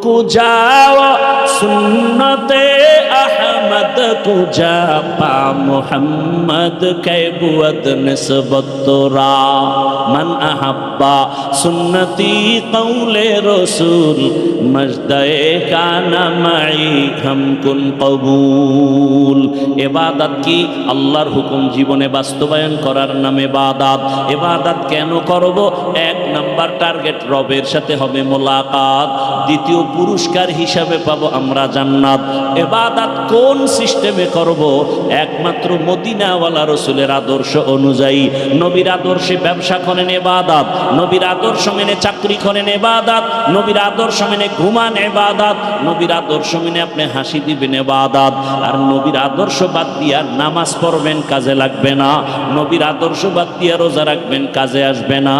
কুজাও সুন্নতে আহমদ কুজা পা মুহাম্মদ কে বুয়ত নিসবত তোরা মান আহাব্বা সুন্নতি কৌলে রসুল মজদায়ে কানা মাই হামকুন কবুল। ইবাদত কি? আল্লাহর হুকুম জীবনে বাস্তবায়ন করার নাম ইবাদত। ইবাদত কেন করব? এক নাম্বার টার্গেট রবের সাথে হবে মোলাকাত, দ্বিতীয় পুরস্কার হিসাবে পাবো আমরা জান্নাত। ইবাদত কোন সিস্টেমে করব? একমাত্র মদিনাওয়ালা রসুলের আদর্শ অনুযায়ী। নবীর আদর্শে ব্যবসা করেন ইবাদত, নবীর আদর্শ মেনে চাকরি করেন ইবাদত, নবীর আদর্শ মেনে ঘুমান ইবাদত, নবীর আদর্শ মেনে আপনি হাসি দিবেন ইবাদত। আর নবীর আদর্শ বাদ দিয়া নামাজ পড়বেন, কাজে লাগবে না। নবীর আদর্শ বাদ দিয়া রোজা রাখবেন, কাজে আসবে না।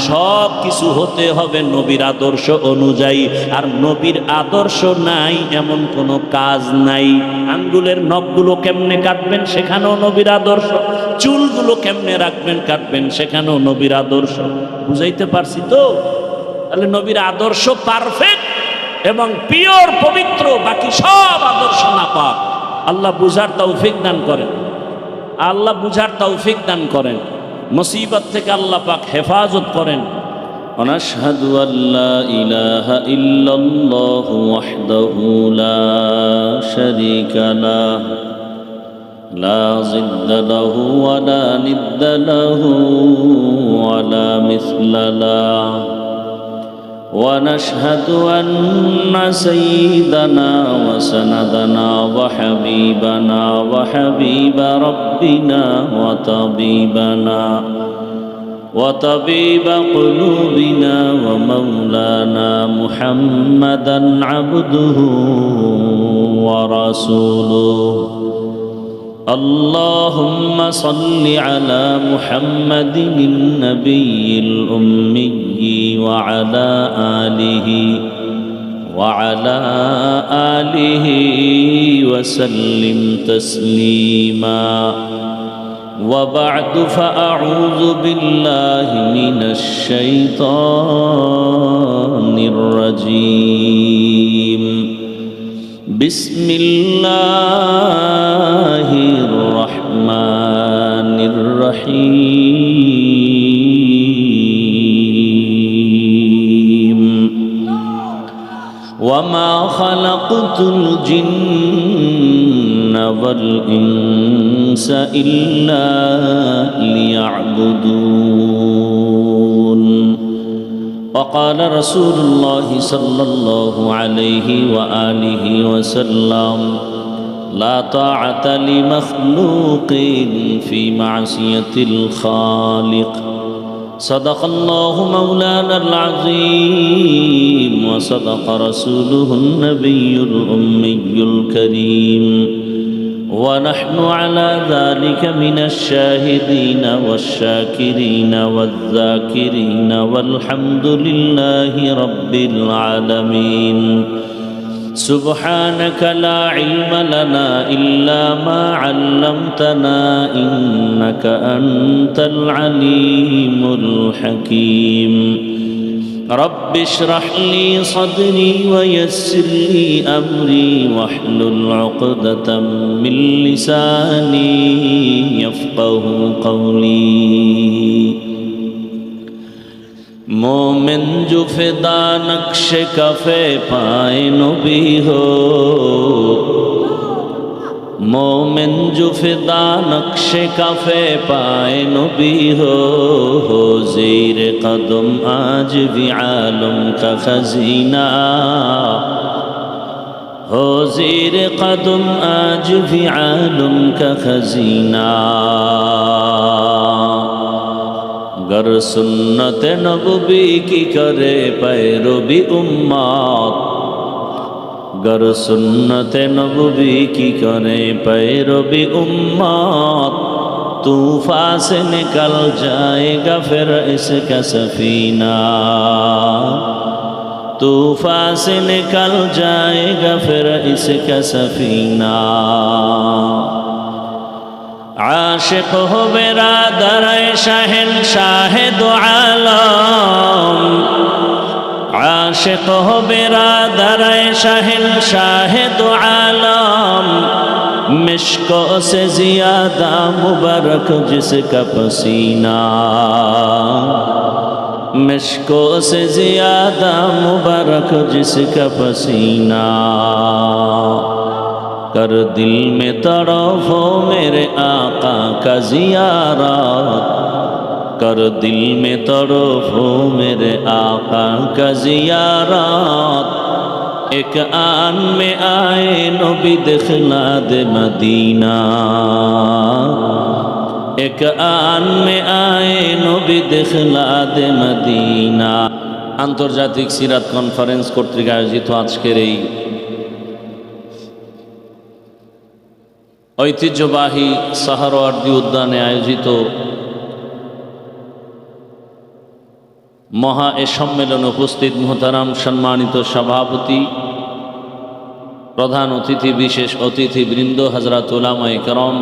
সব কিছু হতে হবে নবীর আদর্শ অনুযায়ী। আর নবীর আদর্শ নাই এমন কোনো কাজ নাই। আঙ্গুলের নখগুলো কেমনে কাটবেন, সেখানেও নবীর আদর্শ। চুলগুলো কেমনে রাখবেন, কাটবেন, সেখানেও নবীর আদর্শ। বুঝাইতে পারছি তো? তাহলে নবীর আদর্শ পারফেক্ট এবং পিওর, পবিত্র। বাকি সব আদর্শ নাপাক। আল্লাহ বুঝার তৌফিক দান করেন, আল্লাহ বুঝার তৌফিক দান করেন। মুসিবত থেকে আল্লাহ পাক হেফাজত করেন। ونشهد أن لا إله إلا الله وحده لا شريك له لا ضد له ولا ند له ولا مثل له ونشهد أن سيدنا وسندنا وحبيبنا وحبيب ربنا وطبيب قلوبنا ومولانا محمدا عبده ورسوله اللهم صل على محمد النبي الأمي وعلى آله وسلم تسليما وبعد فأعوذ بالله من الشيطان الرجيم بسم الله الرحمن الرحيم وما خلقت الجن والإنس إلا ليعبدون وقال رسول الله صلى الله عليه وآله وسلم لا طاعة لمخلوق في معصية الخالق صدق الله مولانا العظيم وصدق رسوله النبي الأمي الكريم ونحن على ذلك من الشاهدين والشاكرين والذاكرين والحمد لله رب العالمين سبحانك لا علم لنا إلا ما علمتنا إنك أنت العليم الحكيم رب اشرح لي صدري ويسر لي أمري واحلل عقدة من لساني يفقه قولي मोमिन जो फिदा नक्श कफे पाए नबी हो मोमिन जो फिदा नक्श कफे पाए नबी हो ज़ीर कदम आज भी आलम का खजीना हो ज़ीर कदम आज भी आलम का खजीना गर सुन्नत नबवी की करे पैरवी उम्मत गर सुन्नत नबवी की करे पैरवी उम्मत तूफान से निकल जाएगा फिर इसका सफीना तूफान से निकल जाएगा फिर इसका सफीना आशिक हो बिरादर शहंशाह दो आलम आशिक हो बिरादर शहंशाह दो आलम, मिश्को से ज्यादा मुबारक जिसका पसीना, मिश्को से ज्यादा मुबारक जिसका पसीना। कर दिल में तड़फ हो मेरे आका का जियारत, कर दिल में तड़फ हो मेरे आका का जियारत। एक आन में आए नबी दिखला दे मदीना, एक आन में आए नबी दिखला दे मदीना। আন্তর্জাতিক সিরাত কনফারেন্স কর্তৃক আয়োজিত আজকের এই ঐতিহ্যবাহী সাহারওয়ার্দী উদ্যানে আয়োজিত মহা এ সম্মেলনে উপস্থিত মুহতারাম সম্মানিত সভাপতি, প্রধান অতিথি, বিশেষ অতিথিবৃন্দ, হযরত উলামায়ে কেরাম,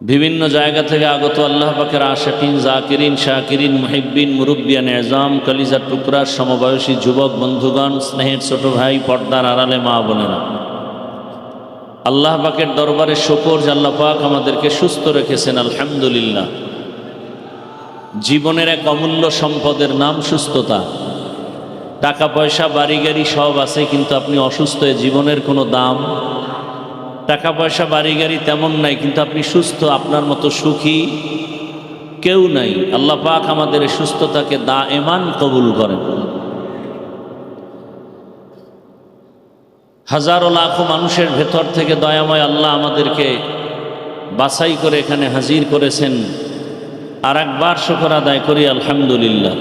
বিভিন্ন জায়গা থেকে আগত আল্লাহ পাকের আশিকিন, জাকিরিন, শাকিরিন, মুহিব্বিন, মুরব্বিয়ান এজাম, কলিজার টুকরা, সমবয়সী যুবক বন্ধুগণ, স্নেহের ছোট ভাই, পর্দার আড়ালে মা বোনেরা, আল্লাহ পাকের দরবারে শুকর যে আল্লাহ পাক আমাদেরকে সুস্থ রেখেছেন, আলহামদুলিল্লাহ। জীবনের এক অমূল্য সম্পদের নাম সুস্থতা। টাকা পয়সা বাড়ি গাড়ি সব আছে, কিন্তু আপনি অসুস্থ, জীবনের কোনো দাম। টাকা পয়সা বাড়ি গাড়ি তেমন নাই, কিন্তু আপনি সুস্থ, আপনার মতো সুখী কেউ নাই। আল্লাহ পাক আমাদের এই সুস্থতাকে দায়েমান কবুল করেন। হাজারো লাখো মানুষের ভেতর থেকে দয়াময় আল্লাহ আমাদেরকে বাছাই করে এখানে হাজির করেছেন। আর একবার শুকর আদায় করি আলহামদুলিল্লাহ।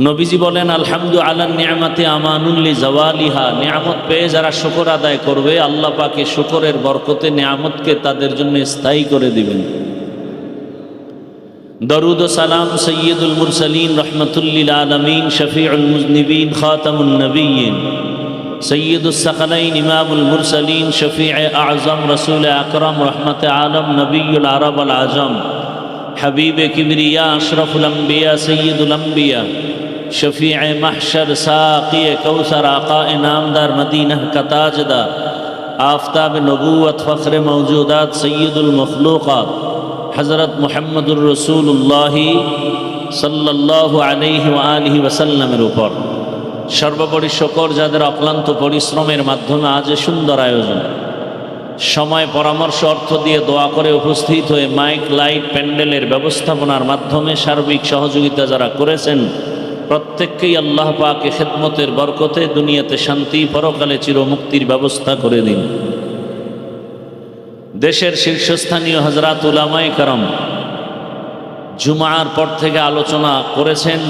নবীজি বলেন আলহামদু আলা নিয়ামতে আমানুল্লি জাওয়ালিহা, নিয়ামত পেয়ে যারা শুকর আদায় করবে আল্লাহ পাকে শুকরের বরকতে নিয়ামতকে তাদের জন্য স্থায়ী করে দিবেন। দরুদ ও সালাম সৈয়দুল মুরসালিন রহমতুল্লিল আলমিন শফিউল মুজনিবিন খাতামুন নবিয়্যিন সৈয়দুস সাকালাইন ইমামুল মুরসালিন শফিয়ে আজম রসুল আকরম রহমতে আলম নবিয়ুল আরব আল আজম হাবিবে কিবরিয়া আশরফুল আম্বিয়া সৈয়দুল আম্বিয়া শফিয়ে মাহশর সাকিয়ে কৌসর আকা ইনামদার মদিনাহ কা তাজদার আফতাব নবুয়ত ফখরে মওজুদাত সৈয়দুল মখলুকাত হযরত মুহাম্মদুর রাসূলুল্লাহ সাল্লাল্লাহু আলাইহি ওয়া আলিহি ওয়াসাল্লামের উপর সর্বোপরি শুকর যাদের অক্লান্ত পরিশ্রমের মাধ্যমে আজ সুন্দর আয়োজন, সময় পরামর্শ অর্থ দিয়ে দোয়া করে উপস্থিত হয়ে মাইক লাইট প্যান্ডেলের ব্যবস্থাপনার মাধ্যমে সার্বিক সহযোগিতা যারা করেছেন প্রত্যেককেই আল্লাহ পাক খেদমতের বরকতে দুনিয়াতে শান্তি, পরকালে চিরমুক্তির ব্যবস্থা করে দিন। দেশের শীর্ষস্থানীয় হযরত উলামায়ে কেরাম জুমার পর থেকে আলোচনা করেছেন।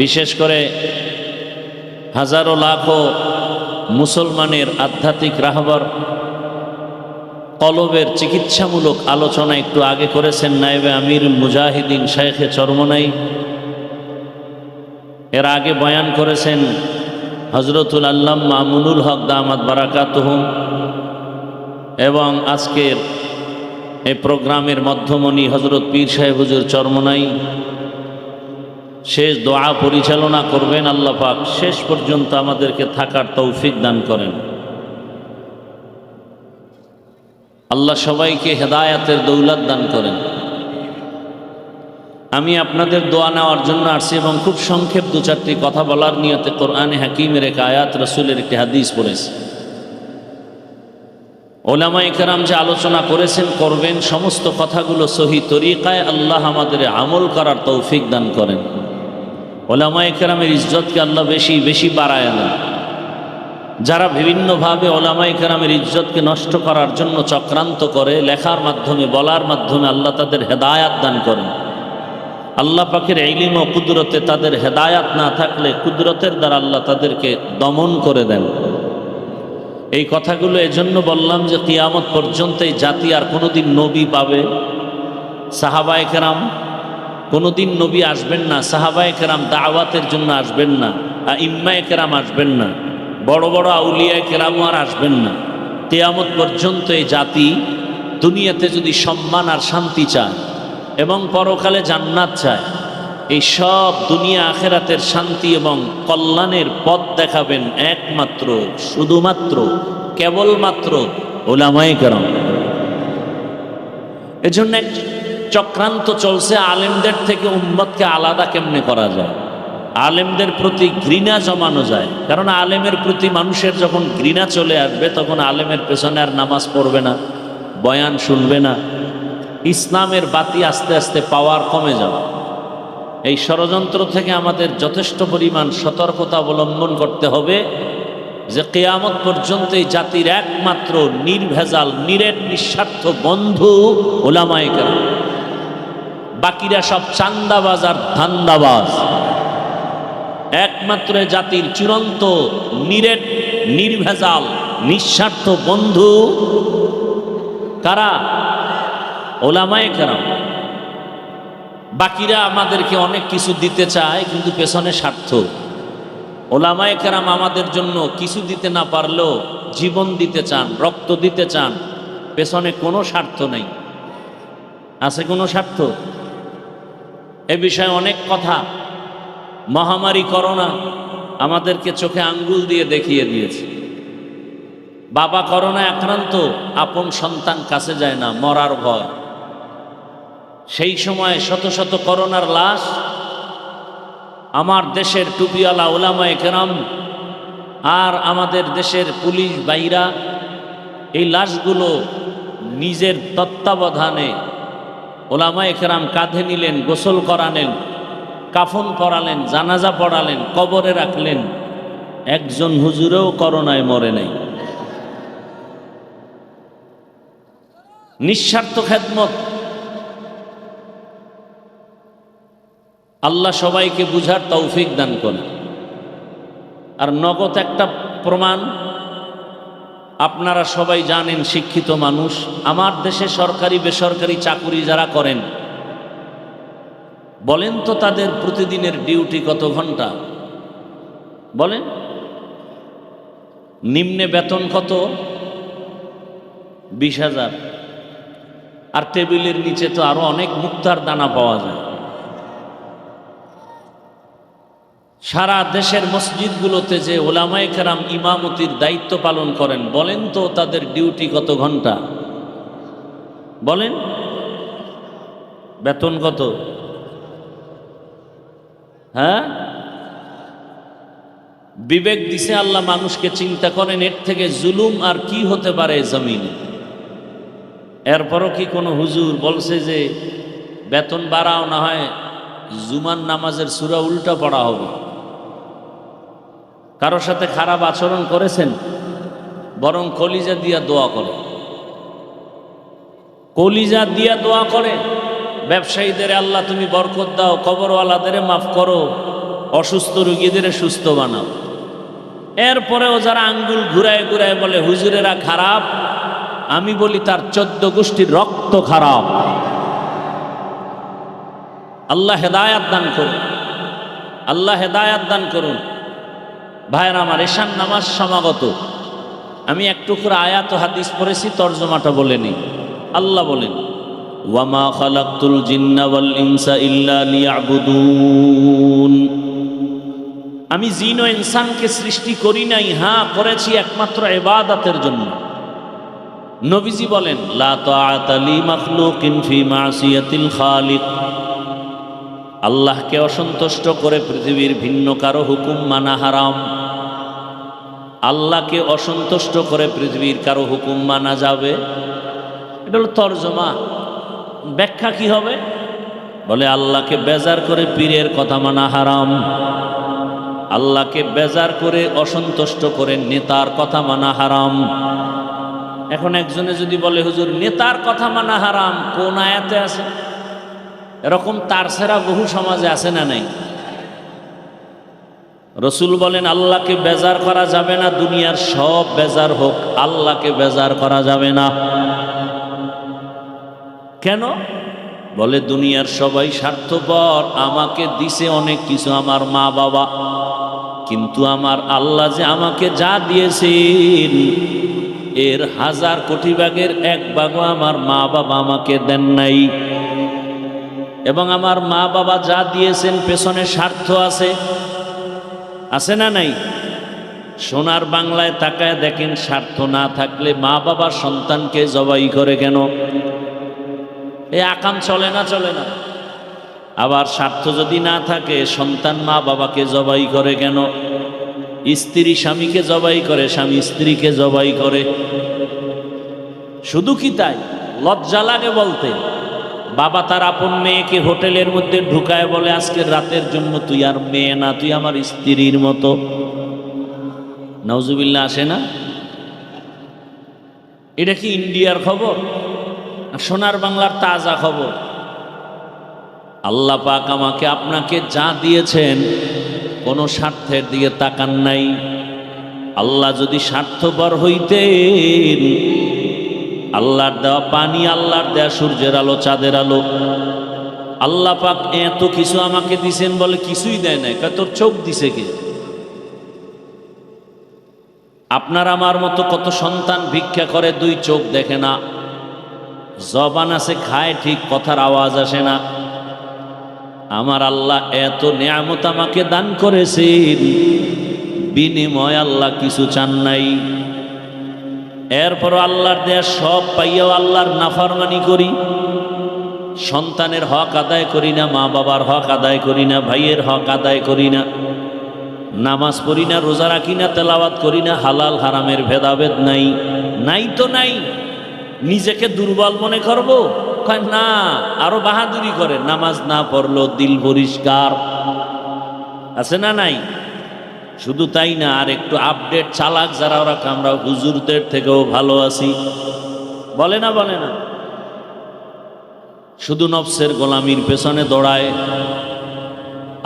বিশেষ করে হাজারো লাখো মুসলমানের আধ্যাত্মিক রাহবার কলবের চিকিৎসামূলক আলোচনা একটু আগে করেছেন নায়েবে আমিরুল মুজাহিদিন শাইখে চরমনাই। এর আগে বয়ান করেছেন হযরতুল আল্লামা মামুনুল হক দামাত বারাকাতুহুম। এবং আজকের এই প্রোগ্রামের মধ্যমণি হযরত পীর সাহেব হুজুর চরমনাই শেষ দোয়া পরিচালনা করবেন। আল্লাহ পাক শেষ পর্যন্ত আমাদেরকে থাকার তৌফিক দান করেন। আল্লাহ সবাইকে হেদায়াতের দৌলত দান করেন। আমি আপনাদের দোয়া নেওয়ার জন্য আসছি এবং খুব সংক্ষেপ দু চারটি কথা বলার নিয়তে কোরআনে হাকিমের এক আয়াত, রসুলের একটি হাদিস পড়েছি। ওলামায়ে কেরাম যে আলোচনা করেছেন করবেন, সমস্ত কথাগুলো সহি তরিকায় আল্লাহ আমাদের আমল করার তৌফিক দান করেন। ওলামায়ে কেরামের ইজ্জতকে আল্লাহ বেশি বেশি বাড়ায় দেন। যারা বিভিন্নভাবে ওলামায়ে কেরামের ইজ্জতকে নষ্ট করার জন্য চক্রান্ত করে, লেখার মাধ্যমে, বলার মাধ্যমে, আল্লাহ তাদের হেদায়াত দান করেন। আল্লাহ পাকের ইলম ও কুদরতে তাদের হেদায়াত না থাকলে কুদরতের দ্বারা আল্লাহ তাদেরকে দমন করে দেন। এই কথাগুলো এজন্য বললাম যে কিয়ামত পর্যন্ত এই জাতি আর কোনোদিন নবী পাবে? সাহাবায়ে কেরাম কোনোদিন নবী আসবেন না, সাহাবায়ে কেরাম দাওয়াতের জন্য আসবেন না, আইম্মায়ে কেরাম আসবেন না, বড় বড় আউলিয়ায়ে কেরামও আর আসবেন না। কিয়ামত পর্যন্ত এই জাতি দুনিয়াতে যদি সম্মান আর শান্তি চায়, এবং পরকালে জান্নাত চায়, এই সব দুনিয়া আখেরাতের শান্তি এবং কল্যাণের পথ দেখাবেন একমাত্র, শুধুমাত্র, কেবলমাত্র উলামায়ে কেরাম। এজন্য এক চক্রান্ত চলছে আলেমদের থেকে উম্মতকে আলাদা কেমনে করা যায়, আলেমদের প্রতি ঘৃণা জমানো যায়। কারণ আলেমের প্রতি মানুষের যখন ঘৃণা চলে আসবে তখন আলেমের পেছনে আর নামাজ পড়বে না, বয়ান শুনবে না, ইসলামের বাতি আস্তে আস্তে পাওয়ার কমে যাবে। এই ষড়যন্ত্র থেকে আমাদের যথেষ্ট পরিমাণ সতর্কতা অবলম্বন করতে হবে যে কিয়ামত পর্যন্ত এই জাতির একমাত্র নির্ভেজাল নিরেট নিঃস্বার্থ বন্ধু উলামায়ে কেরাম, বাকিরা সব চান্দাবাজ আর ধান্দাবাজ। একমাত্র জাতির চূড়ান্ত নিরেট নির্ভেজাল নিঃস্বার্থ বন্ধু কারা? উলামায়ে কেরাম। বাকিরা আমাদেরকে অনেক কিছু দিতে চায় কিন্তু পেছনে স্বার্থ। উলামায়ে কেরাম আমাদের জন্য কিছু দিতে না পারলেও জীবন দিতে চান, রক্ত দিতে চান, পেছনে কোনো স্বার্থ নেই। আছে কোনো স্বার্থ? এ বিষয়ে অনেক কথা। মহামারী করোনা আমাদেরকে চোখে আঙ্গুল দিয়ে দেখিয়ে দিয়েছে। বাবা করোনায় আক্রান্ত, আপন সন্তান কাছে যায় না, মরার ভয়। সেই সময় শত শত করোনার লাশ আমার দেশের টুপিওয়ালা উলামায়ে কেরাম আর আমাদের দেশের পুলিশ ভাইরা এই লাশগুলো নিজের তত্ত্বাবধানে উলামায়ে কেরাম কাঁধে নিলেন, গোসল করালেন, কাফন পরালেন, জানাজা পড়ালেন, কবরে রাখলেন। একজন হুজুরেও করোনায় মরে নাই। নিঃস্বার্থ খেদমত। আল্লাহ সবাইকে বুঝার তৌফিক দান করেন। আর নগদ একটা প্রমাণ, আপনারা সবাই জানেন, শিক্ষিত মানুষ, আমার দেশে সরকারি বেসরকারি চাকুরি যারা করেন, বলেন তো তাদের প্রতিদিনের ডিউটি কত ঘন্টা? বলেন। নিম্নে বেতন কত? 20,000। আর টেবিলের নিচে তো আরো অনেক মুক্তার দানা পাওয়া যায়। সারা দেশের মসজিদগুলোতে যে উলামায়ে কেরাম ইমামতির দায়িত্ব পালন করেন, বলেন তো তাদের ডিউটি কত ঘন্টা? বলেন। বেতন কত? হ্যাঁ, বিবেক দিছে আল্লাহ মানুষকে, চিন্তা করেন এর থেকে জুলুম আর কি হতে পারে জমিনে। এরপরও কি কোনো হুজুর বলছে যে বেতন বাড়াও, না হয় জুমার নামাজের সূরা উল্টা পড়া হবে? কারোর সাথে খারাপ আচরণ করেছেন? বরং কলিজা দিয়া দোয়া করে, কলিজা দিয়া দোয়া করে। ব্যবসায়ীদের আল্লাহ তুমি বরকত দাও, কবরওয়ালাদের মাফ করো, অসুস্থ রোগীদের সুস্থ বানাও। এরপরেও যারা আঙ্গুল ঘুরায় ঘুরায় বলে হুজুরেরা খারাপ, আমি বলি তার 14 গোষ্ঠীর রক্ত খারাপ। আল্লাহ হেদায়াত দান করুন, আল্লাহ হেদায়াত দান করুন। ভাইরা আমার, এশার নামাজ সমাগত। আমি একটু করে আয়াত ও হাদিস পড়েছি, তর্জমাটা বলে নিই। আল্লাহ বলেন, ওয়ামা খালাকতুল জিন্না ওয়াল ইনসা ইল্লা লিয়াবুদুন। আমি জিন ও ইনসানকে সৃষ্টি করি নাই, হ্যাঁ করেছি একমাত্র ইবাদতের জন্য। নবীজি বলেন, লা তাআতা লি মাখলুকিন ফি মাসিয়াতিল খালিক। আল্লাহকে অসন্তুষ্ট করে পৃথিবীর ভিন্ন কারো হুকুম মানা হারাম। আল্লাহকে অসন্তুষ্ট করে পৃথিবীর কারো হুকুম মানা যাবে? এটা হলো তর্জমা। ব্যাখ্যা কি হবে? বলে আল্লাহকে বেজার করে পীরের কথা মানা হারাম, আল্লাহকে বেজার করে অসন্তুষ্ট করে নেতার কথা মানা হারাম। এখন একজনে যদি বলে হুজুর নেতার কথা মানা হারাম, কোন আয়াতে আছে? এরকম তার সেরা বহু সমাজে আছে না নাই? রসুল বলেন আল্লাহকে বেজার করা যাবে না, দুনিয়ার সব বেজার হোক, আল্লাহকে বেজার করা যাবে না। কেন? বলে দুনিয়ার সবাই স্বার্থপর, আমাকে দিছে অনেক কিছু আমার মা বাবা, কিন্তু আমার আল্লাহ যে আমাকে যা দিয়েছেন এর 1000 কোটি ভাগের 1 ভাগও আমার মা বাবা আমাকে দেন নাই। এবং আমার মা বাবা যা দিয়েছেন পেছনে স্বার্থ আছে, আছে না নাই? সোনার বাংলায় তাকায় দেখেন, স্বার্থ না থাকলে মা বাবা সন্তানকে জবাই করে কেন? এই আকাম চলে না, চলে না? আবার স্বার্থ যদি না থাকে, সন্তান মা বাবাকে জবাই করে কেন? স্ত্রী স্বামীকে জবাই করে, স্বামী স্ত্রীকে জবাই করে। শুধু কি তাই? লজ্জা লাগে বলতে। বাবা তার আপন মেয়েকে হোটেলের মধ্যে ঢুকায় বলে, আজকের রাতের জন্য তুই আর মেয়ে না, তুই আমার স্ত্রীর মতো। নাউজুবিল্লাহ, আসে না? এটা কি ইন্ডিয়ার খবর? সোনার বাংলার তাজা খবর। আল্লাহ পাক আমাকে আপনাকে যা দিয়েছেন কোনো স্বার্থের দিকে তাকান নাই। আল্লাহ যদি স্বার্থপর হইতেন, আল্লাহর দেওয়া পানি, আল্লাহর দেওয়া সূর্যের আলো, চাঁদের আলো, আল্লাহ পাক এত কিছু আমাকে দিছেন বলে কিছুই দেয় নাই। তোর চোখ দিছে কে? আপনার আমার মতো কত সন্তান ভিক্ষা করে, দুই চোখ দেখে না, জবান আছে খায় ঠিক, কথার আওয়াজ আসে না। আমার আল্লাহ এত নিয়ামত আমাকে দান করেছেন, বিনিময় আল্লাহ কিছু চান নাই। এরপর আল্লাহর দেয়া সব পাইয়াও আল্লাহর নাফরমানি করি, সন্তানের হক আদায় করি না, মা বাবার হক আদায় করি না, ভাইয়ের হক আদায় করি না, নামাজ পড়ি না, রোজা রাখি না, তেলাওয়াত করি না, হালাল হারামের ভেদাভেদ নাই। নাই তো নাই। নিজেকে দুর্বল মনে করব? কয় না, আরো বাহাদুরি করে। নামাজ না পড়লো দিল পরিষ্কার, আছে না নাই? শুধু তাই না, আর একটু আপডেট চালাক যারা, ওরা আমরা হুজুরদের থেকেও ভালো আছি, বলে না? বলে না? শুধু নফসের গোলামির পেছনে দৌড়ায়।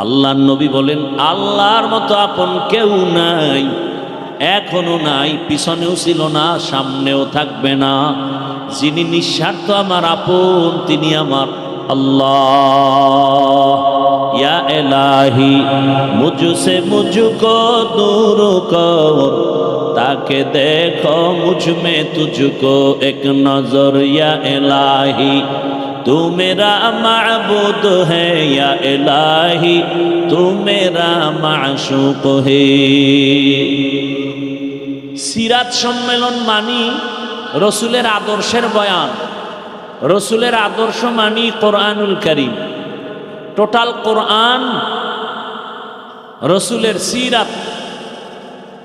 আল্লাহর নবী বলেন, আল্লাহর মতো আপন কেউ নাই, এখনো নাই, পিছনেও ছিল না, সামনেও থাকবে না। যিনি নিঃস্বার্থ আমার আপন, তিনি আমার আল্লাহ। ইয়া ইলাহি মুঝসে মুঝকো দূর কর, তাকে দেখো মুঝ মে তুঝকো এক নজর। ইয়া ইলাহি तू मेरा माबूद है, या इलाही तू मेरा माशूक है। সিরাত সম্মেলন মানি রসুলের আদর্শের বয়ান, রসুলের আদর্শ মানি কোরআনুল কারীম। টোটাল কোরআন রসুলের সিরাত,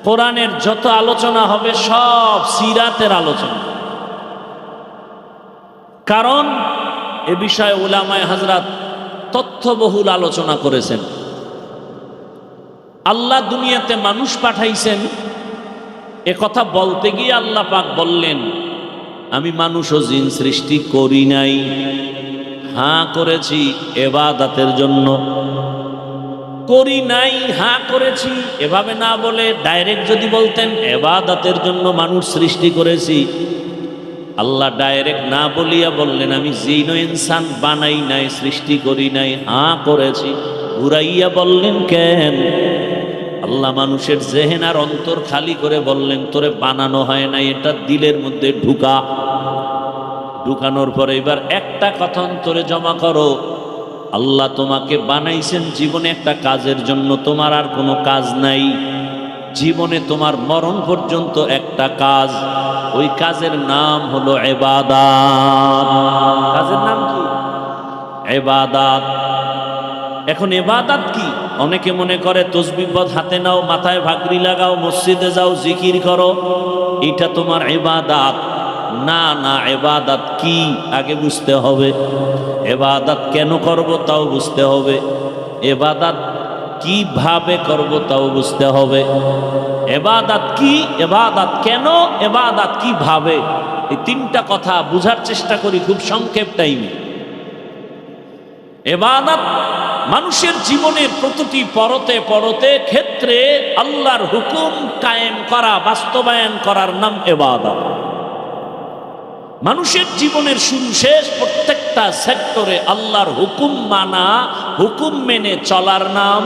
কোরআনের যত আলোচনা হবে সব সিরাতের আলোচনা। কারণ এ বিষয়ে উলামায়ে হযরত তথ্যবহুল আলোচনা করেছেন। আল্লাহ দুনিয়াতে মানুষ পাঠাইছেন, এ কথা বলতে গিয়ে আল্লাহ পাক বললেন, আমি মানুষ ও জিন সৃষ্টি করি নাই, হ্যাঁ করেছি ইবাদতের জন্য। করি নাই, হ্যাঁ করেছি, এভাবে না বলে ডাইরেক্ট যদি বলতেন ইবাদতের জন্য মানুষ সৃষ্টি করেছি, আল্লাহ ডাইরেক্ট না বলিয়া বললেন, আমি জিন ও ইনসান বানাই নাই, সৃষ্টি করি নাই, হ্যাঁ করেছি। ঘুরাইয়া বললেন কেন? আল্লাহ মানুষের জেহেন আর অন্তর খালি করে বললেন, তোরে বানানো হয় নাই, এটা দিলের মধ্যে ঢুকা। ঢুকানোর পরে এবার একটা কথা অন্তরে জমা করো, আল্লাহ তোমাকে বানাইছেন জীবনে একটা কাজের জন্য, তোমার আর কোনো কাজ নাই। জীবনে তোমার মরণ পর্যন্ত একটা কাজ, ওই কাজের নাম হলো ইবাদত। কাজের নাম কি? ইবাদত। এখন ইবাদত কি? অনেকে মনে করে তসবিহ পদ হাতে নাও, মাথায় ভাগরি লাগাও, মসজিদে যাও, জিকির করো, এটা তোমার ইবাদত। না না, ইবাদত কি আগে বুঝতে হবে। ইবাদত কেন করব তাও বুঝতে হবে। ইবাদত কিভাবে করব তাও বুঝতে হবে। ইবাদত কি, ইবাদত কেন, ইবাদত কিভাবে, এই তিনটা কথা বুঝার চেষ্টা করি খুব সংক্ষেপ টাইমে। ইবাদত মানুষের জীবনের প্রতিটি পরতে পরতে ক্ষেত্রে আল্লাহর হুকুম কায়েম করা, বাস্তবায়ন করার নাম ইবাদত। মানুষের জীবনের শুরু শেষ প্রত্যেকটা সেক্টরে আল্লাহর হুকুম মানা, হুকুম মেনে চলার নাম।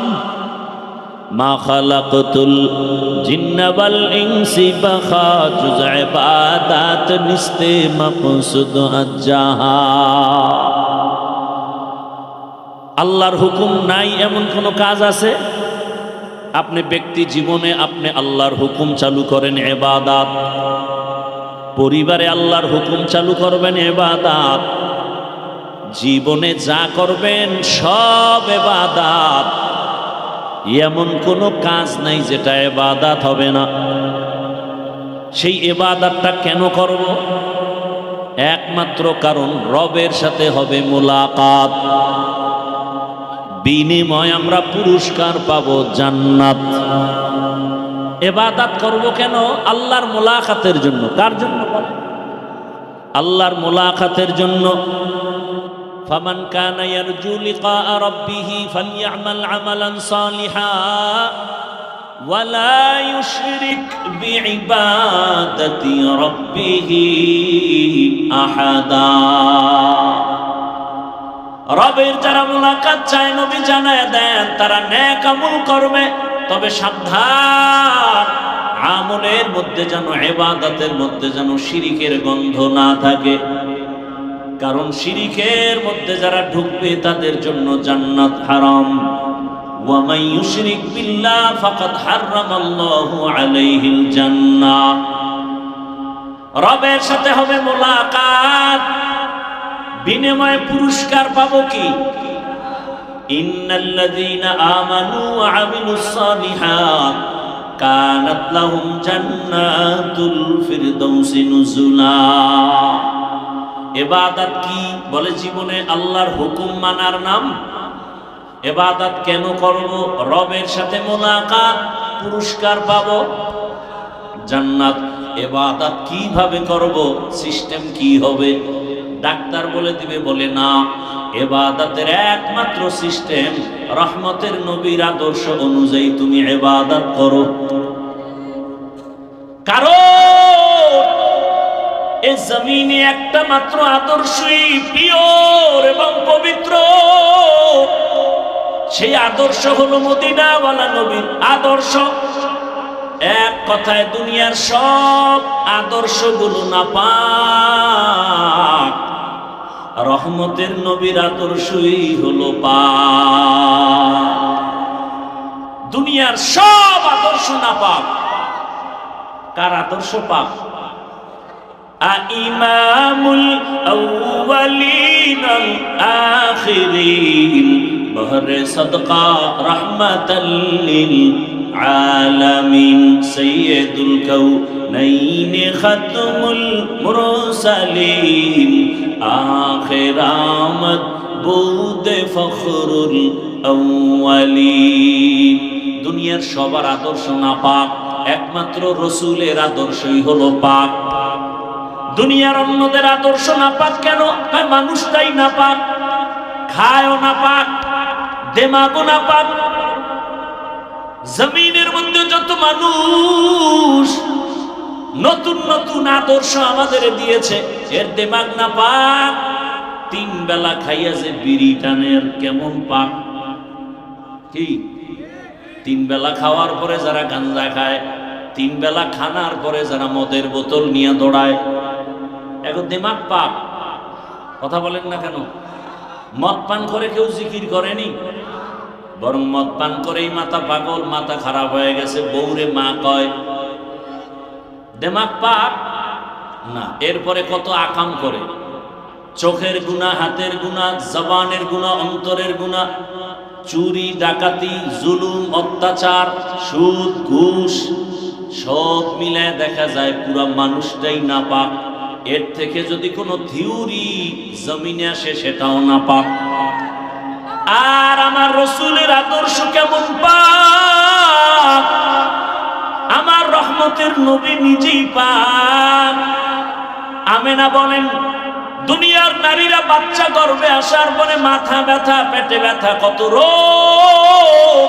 মা খালাকতুল জিন্না ওয়াল ইনসি বাখা জুজ ইবাদাত নিস্তে মাকসুদ আজ্জাহা। আল্লাহর হুকুম নাই এমন কোনো কাজ আছে? আপনি ব্যক্তি জীবনে আপনি আল্লাহর হুকুম চালু করেন ইবাদত, পরিবারে আল্লাহর হুকুম চালু করবেন ইবাদত, জীবনে যা করবেন সব ইবাদত। এমন কোনো কাজ নাই যেটা ইবাদত হবে না। সেই ইবাদতটা কেন করব? একমাত্র কারণ রবের সাথে হবে মুলাকাত, বিনিময় আমরা পুরস্কার পাবো জান্নাত। ইবাদত করব কেন? আল্লাহর মুলাকাতের জন্য। কার জন্য? আল্লাহর মুলাকাতের জন্য। ফামান কানা ইয়ারজু লিকা রাব্বিহি ফালইআমাল আমালান সালিহা ওয়ালা ইউশরিক বিইবাদাতি রাব্বিহি আহাদা। রবের যারা মুলাকাত চায় নবী জানায় দেন তারা নেক আমল করবে, তবে সাবধান, আমলের মধ্যে যেন, ইবাদতের মধ্যে যেন শিরিকের গন্ধ না থাকে। কারণ শিরিকের মধ্যে যারা ঢুকবে তাদের জন্য জান্নাত হারাম। ওয়া মান ইউশরিক বিল্লাহ ফাকাদ হারামাল্লাহু আলাইহিল জান্নাহ। রবের সাথে হবে মুলাকাত, বিনিময়ে পুরস্কার পাবো কি? ইন্নাল্লাযীনা আমানু ওয়া আমিলুস সালিহাত কানাত লাহুম জান্নাতুল ফিরদাউসি নুজুলা। ইবাদত কি? বলে জীবনে আল্লাহর হুকুম মানার নাম। ইবাদত কেন করব? রবের সাথে মুলাকাত, পুরস্কার পাবো জান্নাত। ইবাদত কিভাবে করব? সিস্টেম কি হবে? ডাক্তার বলে দিবে? বলে না, ইবাদতের একমাত্র সিস্টেম রহমতের নবীর আদর্শ অনুযায়ী তুমি ইবাদত করো। কারণ এই জমিনে একটা মাত্র আদর্শই পিওর এবং পবিত্র, সেই আদর্শ হলো মদিনাওয়ালা নবীর আদর্শ। এক কথায় দুনিয়ার সব আদর্শগুলো নাপাক, রহমতের নবীর আদর্শই হলো পাক। দুনিয়ার সব আদর্শ নাপাক, কার আদর্শ পাক? ইমামুল আউয়ালিন আল আখিরিন বহরে সদকা রাহমাতাল লিল আলামিন সাইয়্যিদুল কাউনাইন খাতমুল মুরসালিন আখির আমদ বুদে ফখরুল আউয়ালিন। দুনিয়ার সবার আদর্শ নাপাক, একমাত্র রাসূলের আদর্শই হলো পাক। দুনিয়ার অন্যদের আদর্শ নাপাক কেন? মানুষটাই নাপাক, খায়ও নাপাক, দেমাগও নাপাক। জমিনের মধ্যে যত মানুষ নতুন নতুন আদর্শ আমাদের দিয়েছে, এর দেমাগ নাপাক। 3 বেলা খাইয়া যে বিড়ি টানের কেমন পাক? কি 3 বেলা খাওয়ার পরে যারা গাঞ্জা খায়, 3 বেলা খানার পরে যারা মদের বোতল নিয়ে দৌড়ায়, এখন দেমাগ পাক। কথা বলেন না কেন? মদ পান করে কেউ জিকির করেনি, বরং মদ পান করেই মাথা পাগল, মাথা খারাপ হয়ে গেছে, বউরে মা কয়। দেমাগ পাক না। এরপরে কত আকাম করে, চোখের গুনাহ, হাতের গুনাহ, জবানের গুনাহ, অন্তরের গুনাহ, চুরি, ডাকাতি, জুলুম, অত্যাচার, সুদ, ঘুষ, সব মিলায় দেখা যায় পুরা মানুষটাই নাপাক। এর থেকে যদি কোনো থিওরি জমিনে আসে সেটাও নাপাক। আর আমার রাসূলের আদর্শ কেমন পাক? আমার রহমতের নবী নিজেই পাক। আমেনা বলেন, দুনিয়ার নারীরা বাচ্চা গর্ভে আসার পরে মাথা ব্যথা, পেটে ব্যথা, কত রোগ।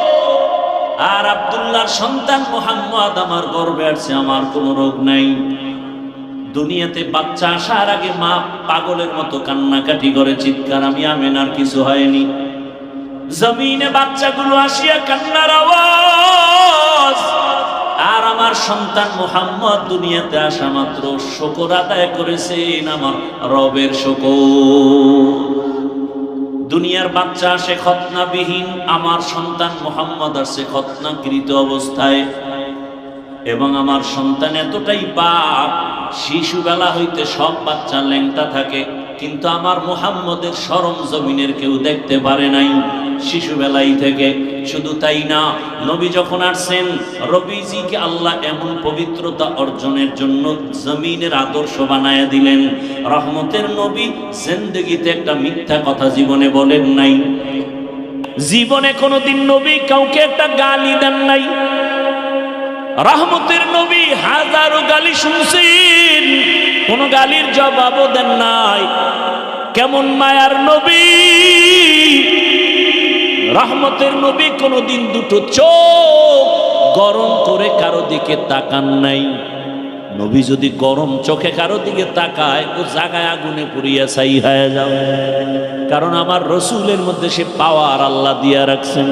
আর আব্দুল্লাহর সন্তান মুহাম্মদ আমার গর্ভে আসছে, আমার কোনো রোগ নাই। দুনিয়াতে বাচ্চা আসার আগে মা পাগলের মতো কান্নাকাটি করে, চিৎকার, আমি আমেনার কিছু হয়নি। জমিনে বাচ্চাগুলো আসিয়া কান্নার আওয়াজ। আর আমার সন্তান মুহাম্মদ দুনিয়াতে আসা মাত্র শুকর আদায় করেছেন আমার রবের শুকর। দুনিয়ার বাচ্চা আসে খতনাবিহীন, আমার সন্তান মুহাম্মদ আসে খতনাকৃত অবস্থায়। এবং আমার সন্তান এতটাই পাক, শিশুবেলা হইতে সব বাচ্চা ল্যাংটা থাকে, কিন্তু আমার মুহাম্মদের শরম জমিনের কেউ দেখতে পারে নাই শিশুবেলাই থেকে। শুধু তাই না, নবী যখন আসছেন, রবিজিকে আল্লাহ এমন পবিত্রতা অর্জনের জন্য জমিনের আদর্শ বানায়া দিলেন। রহমতের নবী জিন্দেগিতে একটা মিথ্যা কথা জীবনে বলেন নাই। জীবনে কোনোদিন নবী কাউকে একটা গালি দেন নাই। রহমতের নবী হাজারো গালি শুনছেন, কোন গালির জবাবও দেন নাই। কেমন মায়ার নবী! রহমতের নবী কোনোদিন দুটো চোখ গরম করে কারো দিকে তাকান নাই। নবী যদি গরম চোখে কারো দিকে তাকায়, ও জাগায় আগুনে পুড়িয়া ছাই হয়ে যাও। কারণ আমার রসুলের মধ্যে সে পাওয়ার আল্লাহ দিয়া রাখছেন।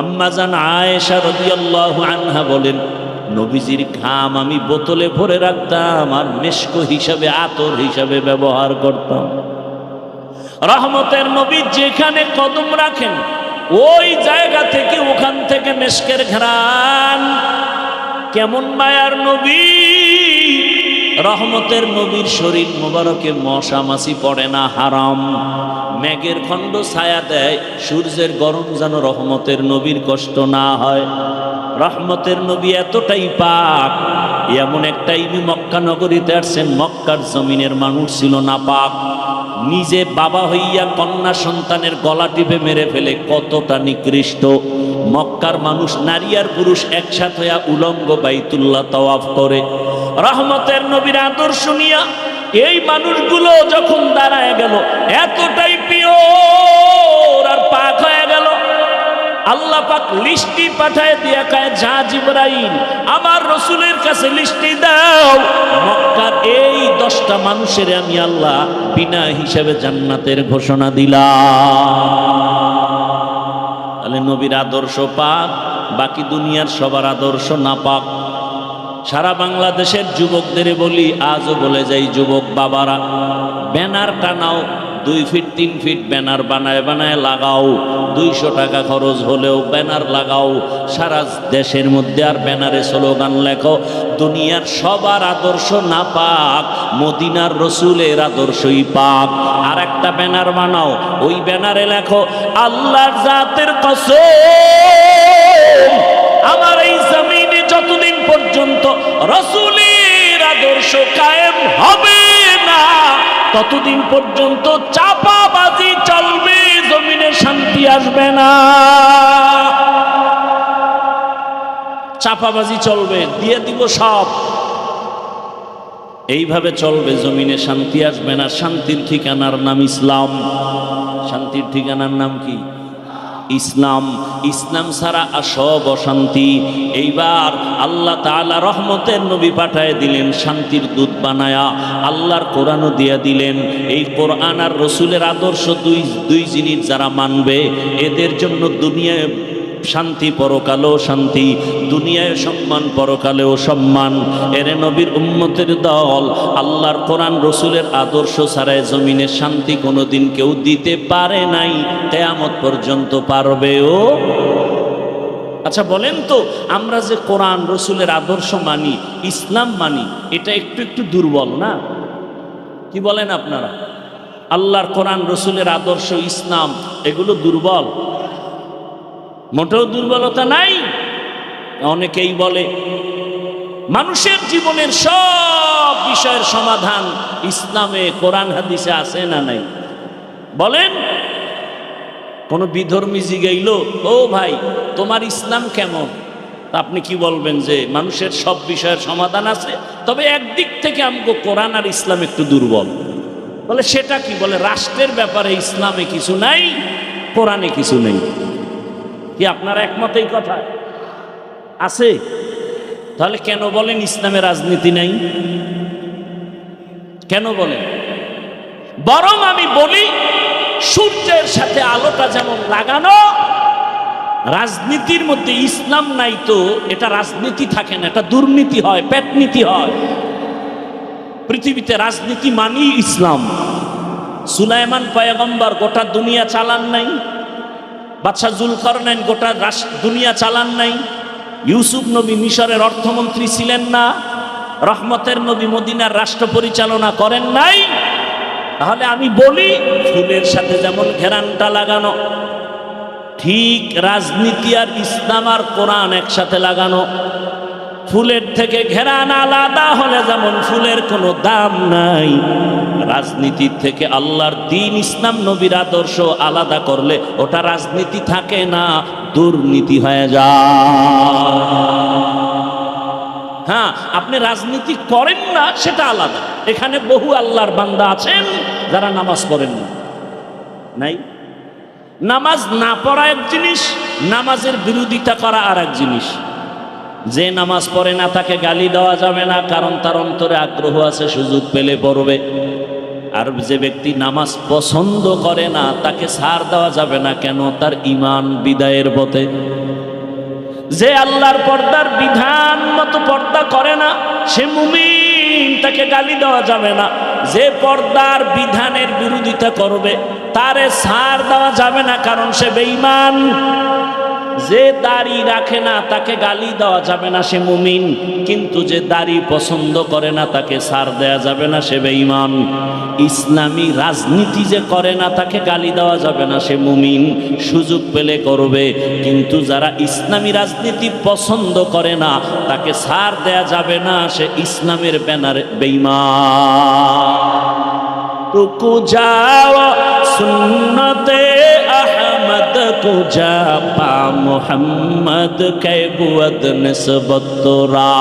আম্মা জান আয়েশা রাদিয়াল্লাহু আনহা বলেন, নবীজির ঘাম আমি বোতলে ভরে রাখতাম আর মেশক হিসাবে, আতর হিসাবে ব্যবহার করতাম। রহমতের নবী যেখানে কদম রাখেন, ওই জায়গা থেকে, ওখান থেকে মেশকের ঘ্রাণ। কেমন মায়ার নবী! রহমতের নবীর শরীর মোবারকে মশা মাছি পড়ে না, হারাম। মেঘের খণ্ড ছায়া দেয়, সূর্যের গরম যেন রহমতের নবীর কষ্ট না হয়। রহমতের নবী এতটাই পাক, এমন একটাই মক্কা নগরীতে আসছেন, মক্কার জমিনের মানুষ ছিল না পাক। নিজে বাবা হইয়া কন্যা সন্তানের গলা টিপে মেরে ফেলে, কতটা নিকৃষ্ট। মক্কার মানুষ, নারী আর পুরুষ একসাথে হইয়া উলঙ্গ বাইতুল্লাহ তাওয়াফ করে। রহমতের নবীর আদর্শ নিয়া এই মানুষগুলো যখন দাঁড়ায় গেল, এতটাই পিওর আর পাক হয়ে গেল, আল্লাহ পাক লিস্টি পাঠায় দিয়া কয়, যা জিবরাইল আমার রসুলের কাছে লিস্টি দাও, মক্কার এই 10টা মানুষের আমি আল্লাহ বিনা হিসাবে জান্নাতের ঘোষণা দিলাম। তাহলে নবীর আদর্শ পাক, বাকি দুনিয়ার সবার আদর্শ না পাক। সারা বাংলাদেশের যুবকদের বলি, আজও বলে যাই, যুবক বাবারা, ব্যানার টানাও, 2 ফিট 3 ফিট ব্যানার বানায় বানায় লাগাও। 200 টাকা খরচ হলেও ব্যানার লাগাও, সারা দেশের মধ্যে। আর ব্যানারে স্লোগান লেখো, দুনিয়ার সবার আদর্শ না পাক, মদিনার রসুলের আদর্শই পাক। আর একটা ব্যানার বানাও, ওই ব্যানারে লেখো, আল্লাহর জাতের কসম, আমার এই জমিনে যতদিন পর্যন্ত রসুলের আদর্শ কায়েম হবে না, ততদিন পর্যন্ত চাপাবাজি চলবে, জমিনে শান্তি আসবে না। চাপাবাজি চলবে, দিয়ে দিব সব, এইভাবে চলবে, জমিনে শান্তি আসবে না। শান্তির ঠিকানার নাম ইসলাম। শান্তির ঠিকানার নাম কি? ইসলাম। ইসলাম ছাড়া সব অশান্তি। এইবার আল্লাহ তাআলা রহমতের নবী পাঠায় দিলেন, শান্তির দূত বানায়া। আল্লাহর কোরআনও দিয়া দিলেন। এই কোরআন আর রসুলের আদর্শ দুই জিনিস যারা মানবে, এদের জন্য দুনিয়ায় শান্তি, পরকালেও শান্তি, দুনিয়ায় সম্মান, পরকালেও সম্মান। এরে নবীর উম্মতের দল, আল্লাহর কোরআন রসুলের আদর্শ ছাড়াই জমিনে শান্তি কোনোদিন কেউ দিতে পারে নাই, কিয়ামত পর্যন্ত পারবেও। আচ্ছা বলেন তো, আমরা যে কোরআন রসুলের আদর্শ মানি, ইসলাম মানি, এটা একটু একটু দুর্বল না? কি বলেন আপনারা? আল্লাহর কোরআন রসুলের আদর্শ, ইসলাম, এগুলো দুর্বল? মোটেও দুর্বলতা নাই। অনেকেই বলে মানুষের জীবনের সব বিষয়ের সমাধান ইসলামে, কোরআন হাদিসে আছে না নাই? বলেন। কোন বিধর্মী জিগাইল, ও ভাই তোমার ইসলাম কেমন? তা আপনি কি বলবেন? যে মানুষের সব বিষয়ের সমাধান আছে, তবে একদিক থেকে আমগো কোরআন আর ইসলাম একটু দুর্বল। বলে সেটা কি? বলে রাষ্ট্রের ব্যাপারে ইসলামে কিছু নাই, কোরআনে কিছু নেই। কি আপনারা একমত এই কথা? আছে? তাহলে কেন বলেন ইসলামে রাজনীতি নাই? কেন বলেন? বরং আমি বলি, সূর্যের সাথে আলোটা যেমন লাগানো, রাজনীতির মধ্যে ইসলাম নাই তো এটা রাজনীতি থাকে না, এটা দুর্নীতি হয়, পেটনীতি হয়। পৃথিবীতে রাজনীতি মানি ইসলাম। সুলাইমান পয়গম্বর গোটা দুনিয়া চালান নাই, বাদশাহ জুলকারনাইন গোটা দুনিয়া চালান নাই, ইউসুফ নবী মিশরের অর্থমন্ত্রী ছিলেন না, রহমতের নবী মদিনার রাষ্ট্র পরিচালনা করেন নাই। তাহলে আমি বলি ফুলের সাথে যেমন ঘেরানটা লাগানো, ঠিক রাজনীতি আর ইসলাম আর কোরআন একসাথে লাগানো। ফুলের থেকে ঘেরান আলাদা হলে যেমন ফুলের কোনো দাম নাই, রাজনীতির থেকে আল্লাহর দ্বীন ইসলাম নবীর আদর্শ আলাদা করলে ওটা রাজনীতি থাকে না, দুর্নীতি হয়ে যায়। হ্যাঁ, আপনি রাজনীতি করেন না সেটা আলাদা। এখানে বহু আল্লাহর বান্দা আছেন যারা নামাজ পড়েন না, নাই? নামাজ না পড়া এক জিনিস, নামাজের বিরোধিতা করা আর এক জিনিস। যে নামাজ পড়ে না তাকে গালি দেওয়া যাবে না, কারণ তার অন্তরে আগ্রহ আছে, সুযোগ পেলে পড়বে। আর যে ব্যক্তি নামাজ পছন্দ করে না তাকে ছাড় দেওয়া যাবে না, কেন? তার ঈমান বিদায়ের পথে। যে আল্লাহর পর্দার বিধান মতো পর্দা করে না সে মুমিন, তাকে গালি দেওয়া যাবে না। যে পর্দার বিধানের বিরোধিতা করবে তারে ছাড় দেওয়া যাবে না, কারণ সে বেঈমান। যে দাড়ি রাখে না তাকে গালি দেওয়া যাবে না, সে মুমিন। কিন্তু যে দাড়ি পছন্দ করে না তাকে ছাড় দেওয়া যাবে না, সে বেঈমান। ইসলামী রাজনীতি যে করে না তাকে গালি দেওয়া যাবে না, সে মুমিন। সুযোগ পেলে করবে, কিন্তু যারা ইসলামী রাজনীতি পছন্দ করে না তাকে ছাড় দেওয়া যাবে না, সে ইসলামের ব্যানারে বেঈমান। রুকু যাও সুন্নতে আহমদ কো যা পা মুহাম্মদ কে বুয়দ নিসবত তোরা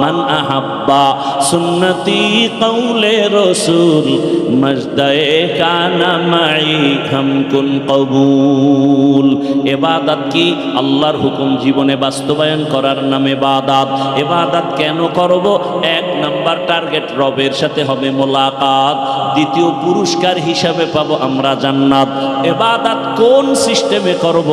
মান আহাব্বা সুন্নতি কৌলে রসুল মজদায়ে কানা মাই হামকুন কবুল। এবাদত কি? আল্লাহর হুকুম জীবনে বাস্তবায়ন করার নাম এবাদত। এবাদত কেন করব? এক নাম্বার টার্গেট রবের সাথে হবে মোলাকাত, দ্বিতীয় পুরস্কার হিসাবে পাবো আমরা জান্নাত। এবাদত কোন সিস্টেমে করব?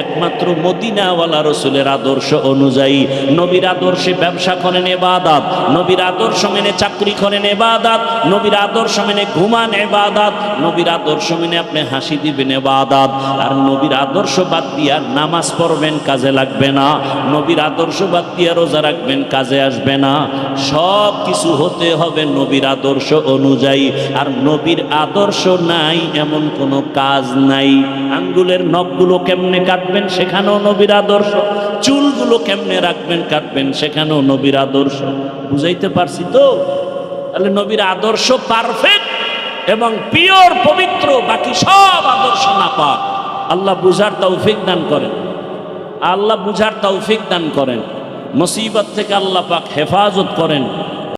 একমাত্র মদিনাওয়ালা রসুলের আদর্শ অনুযায়ী। নবীর আদর্শে ব্যবসা করেন এবাদত, নবীর আদর্শ মেনে চাকরি করেন এবাদত, নবীর আদর্শ মেনে ঘুমান এবাদত, নবীর আদর্শ মেনে আপনি হাসি দিবেন এবাদত। আর নবীর আদর্শ বাদ দিয়া নামাজ পড়বেন, কাজে লাগবে না। নবীর আদর্শ বাদ দিয়া রোজা রাখবেন, কাজে আসবে না। সব কিছু হতে হবে নবীর আদর্শ অনুযায়ী। আর নবীর আদর্শ নাই এমন কোনো কাজ নাই। আঙ্গুলের নখগুলো কেমনে কাটবেন সেখানেও নবীর আদর্শ, চুলগুলো কেমনে রাখবেন কাটবেন সেখানেও নবীর আদর্শ। বুঝাইতে পারছি তো? তাহলে নবীর আদর্শ পারফেক্ট এবং পিওর পবিত্র, বাকি সব আদর্শ নাপাক। আল্লাহ বুঝার তৌফিক দান করেন, আল্লাহ বুঝার তৌফিক দান করেন। মুসিবত থেকে আল্লাহ পাক হেফাজত করেন।